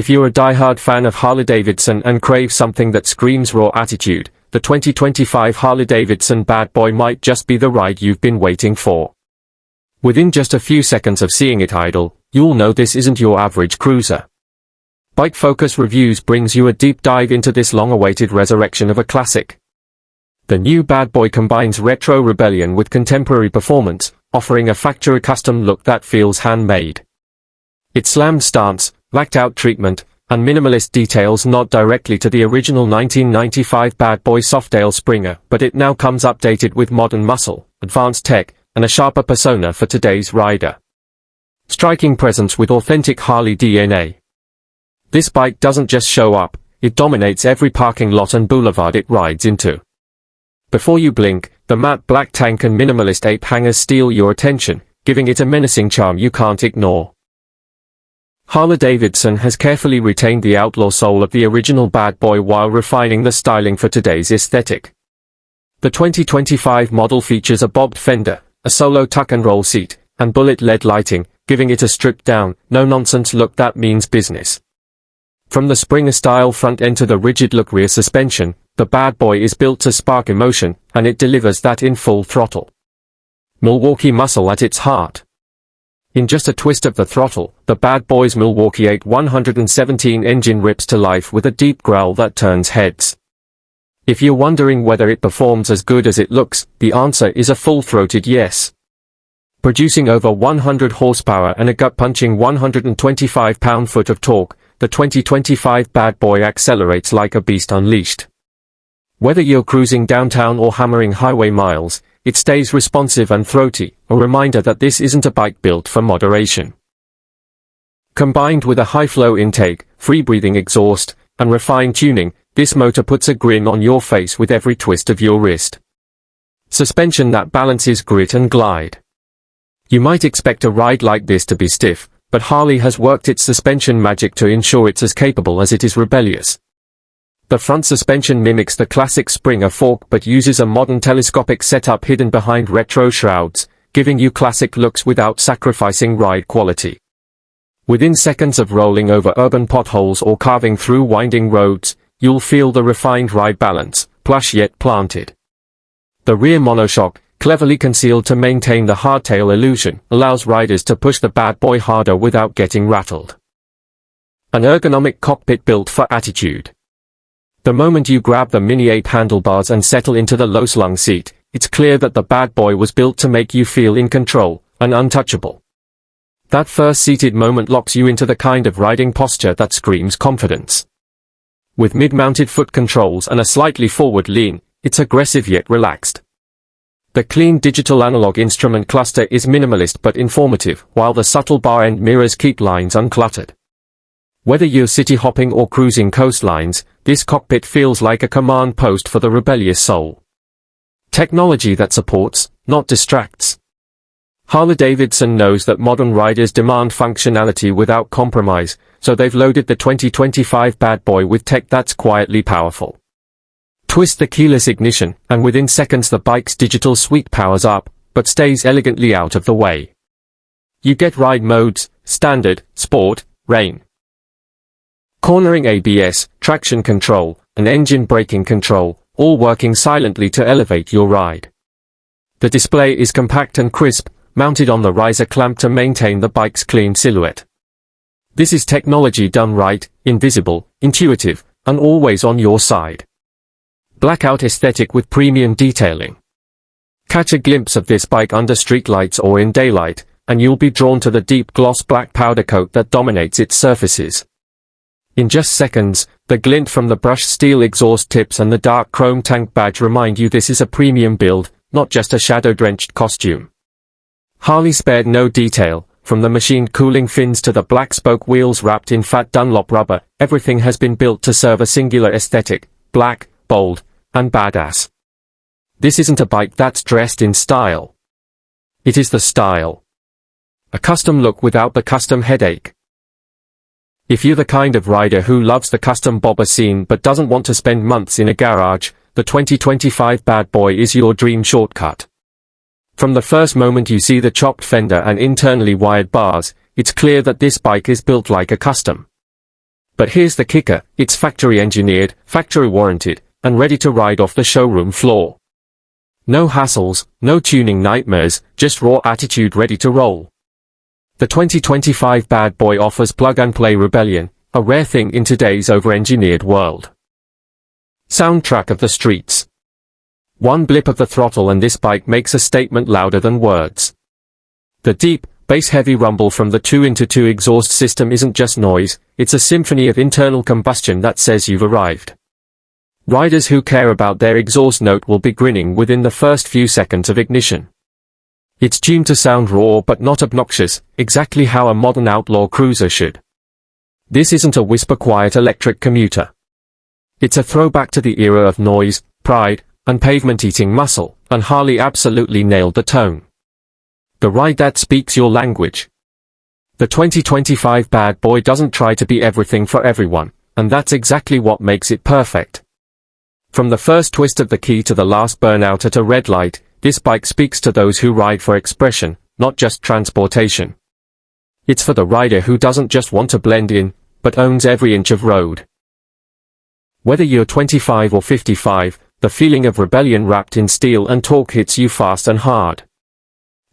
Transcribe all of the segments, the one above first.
If you're a die-hard fan of Harley-Davidson and crave something that screams raw attitude, the 2025 Harley-Davidson Bad Boy might just be the ride you've been waiting for. Within just a few seconds of seeing it idle, you'll know this isn't your average cruiser. Bike Focus Reviews brings you a deep dive into this long-awaited resurrection of a classic. The new Bad Boy combines retro rebellion with contemporary performance, offering a factory custom look that feels handmade. Its slammed stance, blacked-out treatment, and minimalist details nod directly to the original 1995 Bad Boy Softail Springer, but it now comes updated with modern muscle, advanced tech, and a sharper persona for today's rider. Striking presence with authentic Harley DNA. This bike doesn't just show up, it dominates every parking lot and boulevard it rides into. Before you blink, the matte black tank and minimalist ape hangers steal your attention, giving it a menacing charm you can't ignore. Harley-Davidson has carefully retained the outlaw soul of the original Bad Boy while refining the styling for today's aesthetic. The 2025 model features a bobbed fender, a solo tuck-and-roll seat, and bullet LED lighting, giving it a stripped-down, no-nonsense look that means business. From the Springer-style front end to the rigid-look rear suspension, the Bad Boy is built to spark emotion, and it delivers that in full throttle. Milwaukee muscle at its heart. In just a twist of the throttle, the Bad Boy's Milwaukee 817 engine rips to life with a deep growl that turns heads. If you're wondering whether it performs as good as it looks, the answer is a full-throated yes. Producing over 100 horsepower and a gut-punching 125 pound-foot of torque, the 2025 Bad Boy accelerates like a beast unleashed. Whether you're cruising downtown or hammering highway miles, it stays responsive and throaty, a reminder that this isn't a bike built for moderation. Combined with a high-flow intake, free-breathing exhaust, and refined tuning, this motor puts a grin on your face with every twist of your wrist. Suspension that balances grit and glide. You might expect a ride like this to be stiff, but Harley has worked its suspension magic to ensure it's as capable as it is rebellious. The front suspension mimics the classic Springer fork but uses a modern telescopic setup hidden behind retro shrouds, giving you classic looks without sacrificing ride quality. Within seconds of rolling over urban potholes or carving through winding roads, you'll feel the refined ride balance, plush yet planted. The rear monoshock, cleverly concealed to maintain the hardtail illusion, allows riders to push the Bad Boy harder without getting rattled. An ergonomic cockpit built for attitude. The moment you grab the mini ape handlebars and settle into the low-slung seat, it's clear that the Bad Boy was built to make you feel in control, and untouchable. That first seated moment locks you into the kind of riding posture that screams confidence. With mid-mounted foot controls and a slightly forward lean, it's aggressive yet relaxed. The clean digital analog instrument cluster is minimalist but informative, while the subtle bar-end mirrors keep lines uncluttered. Whether you're city-hopping or cruising coastlines, this cockpit feels like a command post for the rebellious soul. Technology that supports, not distracts. Harley-Davidson knows that modern riders demand functionality without compromise, so they've loaded the 2025 Bad Boy with tech that's quietly powerful. Twist the keyless ignition, and within seconds the bike's digital suite powers up, but stays elegantly out of the way. You get ride modes, standard, sport, rain. Cornering ABS, traction control, and engine braking control, all working silently to elevate your ride. The display is compact and crisp, mounted on the riser clamp to maintain the bike's clean silhouette. This is technology done right, invisible, intuitive, and always on your side. Blackout aesthetic with premium detailing. Catch a glimpse of this bike under streetlights or in daylight, and you'll be drawn to the deep gloss black powder coat that dominates its surfaces. In just seconds, the glint from the brushed steel exhaust tips and the dark chrome tank badge remind you this is a premium build, not just a shadow-drenched costume. Harley spared no detail, from the machined cooling fins to the black spoke wheels wrapped in fat Dunlop rubber, everything has been built to serve a singular aesthetic, black, bold, and badass. This isn't a bike that's dressed in style. It is the style. A custom look without the custom headache. If you're the kind of rider who loves the custom bobber scene but doesn't want to spend months in a garage, the 2025 Bad Boy is your dream shortcut. From the first moment you see the chopped fender and internally wired bars, it's clear that this bike is built like a custom. But here's the kicker, it's factory engineered, factory warranted, and ready to ride off the showroom floor. No hassles, no tuning nightmares, just raw attitude ready to roll. The 2025 Bad Boy offers plug-and-play rebellion, a rare thing in today's over-engineered world. Soundtrack of the streets. One blip of the throttle and this bike makes a statement louder than words. The deep, bass-heavy rumble from the 2x2 exhaust system isn't just noise, it's a symphony of internal combustion that says you've arrived. Riders who care about their exhaust note will be grinning within the first few seconds of ignition. It's tuned to sound raw but not obnoxious, exactly how a modern outlaw cruiser should. This isn't a whisper-quiet electric commuter. It's a throwback to the era of noise, pride, and pavement-eating muscle, and Harley absolutely nailed the tone. The ride that speaks your language. The 2025 Bad Boy doesn't try to be everything for everyone, and that's exactly what makes it perfect. From the first twist of the key to the last burnout at a red light, this bike speaks to those who ride for expression, not just transportation. It's for the rider who doesn't just want to blend in, but owns every inch of road. Whether you're 25 or 55, the feeling of rebellion wrapped in steel and torque hits you fast and hard.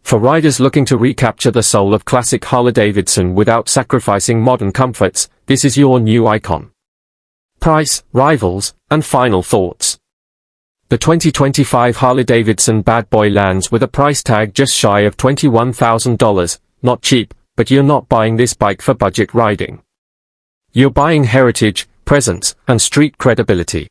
For riders looking to recapture the soul of classic Harley-Davidson without sacrificing modern comforts, this is your new icon. Price, rivals, and final thoughts. The 2025 Harley-Davidson Bad Boy lands with a price tag just shy of $21,000, not cheap, but you're not buying this bike for budget riding. You're buying heritage, presence, and street credibility.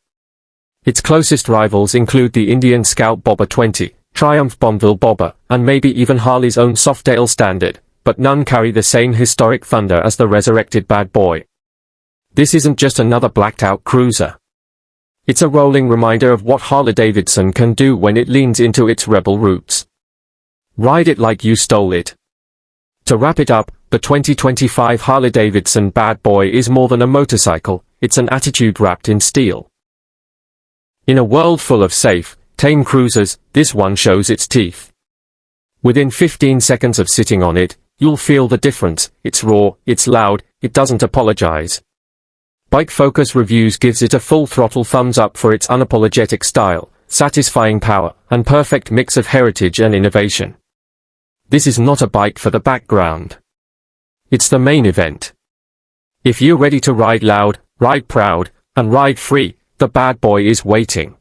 Its closest rivals include the Indian Scout Bobber 20, Triumph Bonneville Bobber, and maybe even Harley's own Softail Standard, but none carry the same historic thunder as the resurrected Bad Boy. This isn't just another blacked-out cruiser. It's a rolling reminder of what Harley-Davidson can do when it leans into its rebel roots. Ride it like you stole it. To wrap it up, the 2025 Harley-Davidson Bad Boy is more than a motorcycle, it's an attitude wrapped in steel. In a world full of safe, tame cruisers, this one shows its teeth. Within 15 seconds of sitting on it, you'll feel the difference, it's raw, it's loud, it doesn't apologize. Bike Focus Reviews gives it a full throttle thumbs up for its unapologetic style, satisfying power, and perfect mix of heritage and innovation. This is not a bike for the background. It's the main event. If you're ready to ride loud, ride proud, and ride free, the Bad Boy is waiting.